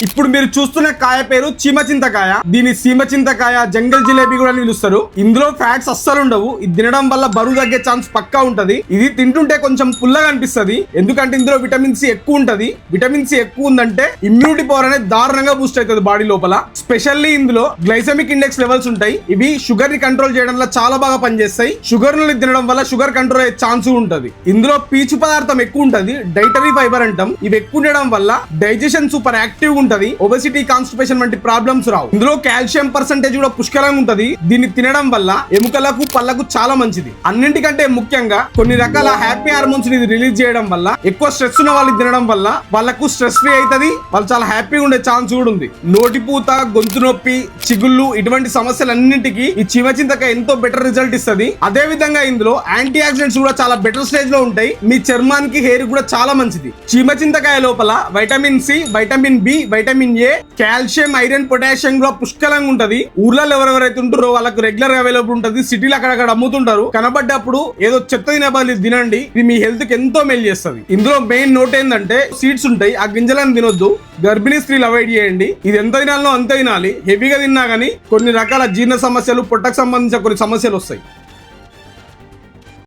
ఇప్పుడు మీరు చూస్తున్న కాయ పేరు చీమ చింతకాయ. దీని సీమ చింతకాయ, జంగల్ జిలేబీ కూడా పిలుస్తారు. ఇందులో ఫ్యాట్స్ అస్సలు ఉండవు. ఇది తినడం వల్ల బరువు తగ్గే ఛాన్స్ పక్కా ఉంటది. ఇది తింటుంటే కొంచెం పుల్లగా అనిపిస్తది, ఎందుకంటే ఇందులో విటమిన్ సి ఎక్కువ ఉంటది. విటమిన్ సి ఎక్కువ ఉందంటే ఇమ్యూనిటీ పవర్ అనేది దారుణంగా బూస్ట్ అవుతుంది బాడీ లోపల. స్పెషల్లీ ఇందులో గ్లైసెమిక్ ఇండెక్స్ లెవెల్స్ ఉంటాయి. ఇవి షుగర్ ని కంట్రోల్ చేయడంలో చాలా బాగా పనిచేస్తాయి. షుగర్ ని తినడం వల్ల షుగర్ కంట్రోల్ అయ్యే ఛాన్స్ ఉంటది. ఇందులో పీచు పదార్థం ఎక్కువ ఉంటది, డైటరీ ఫైబర్ అంటాం. ఇవి ఎక్కువ ఉండడం వల్ల డైజెషన్ సూపర్ యాక్టివ్ ఉంటది. ఒబెసిటీ, కాన్స్టిపేషన్ వంటి ప్రాబ్లమ్స్ రావు. ఇందులో కాల్షియం పర్సెంటేజ్ కూడా పుష్కలంగా ఉంటది. దీన్ని తినడం వల్ల ఎముకలకు, పళ్ళకు చాలా మంచిది. అన్నింటికంటే ముఖ్యంగా కొన్ని రకాల హ్యాపీ హార్మోన్స్ ని రిలీజ్ చేయడం వల్ల, ఎక్కువ స్ట్రెస్ ఉన్న వాళ్ళు తినడం వల్ల వాళ్ళకు స్ట్రెస్ ఫ్రీ అవుతుంది. వాళ్ళు చాలా హ్యాపీగా ఉండే ఛాన్స్ కూడా ఉంది. నోటిపూత, గొంతు నొప్పి, చిగుళ్ళు ఇటువంటి సమస్యలన్నింటికి ఈ చీమ చింతకాయ ఎంతో బెటర్ రిజల్ట్ ఇస్తుంది. అదే విధంగా ఇందులో యాంటీ ఆక్సిడెంట్స్ కూడా చాలా బెటర్ స్టేజ్ లో ఉంటాయి. మీ చర్మానికి, హెయిర్ కూడా చాలా మంచిది. చీమ చింతకాయ లోపల vitamin C, vitamin B, vitamin A, calcium, iron, potassium కూడా పుష్కలంగా ఉంటది. ఊర్లలో ఎవరెవరైతే ఉంటారో వాళ్ళకు రెగ్యులర్ గా అవైలబుల్ ఉంటది. సిటీలో అక్కడక్కడ అమ్ముతుంటారు. కనబడ్డప్పుడు ఏదో చెత్త తినే బదులు తినండి. ఇది మీ హెల్త్ కి ఎంతో మేలు చేస్తుంది. ఇందులో మెయిన్ నోట్ ఏంటంటే సీడ్స్ ఉంటాయి. ఆ గింజలను తినొద్దు. గర్భిణీ స్త్రీలు అవాయిడ్ చేయండి. ఇది ఎంత తినాలో అంత తినాలి. హెవీగా తిన్నా గానీ కొన్ని రకాల జీర్ణ సమస్యలు, పొట్టకు సంబంధించిన కొన్ని సమస్యలు వస్తాయి.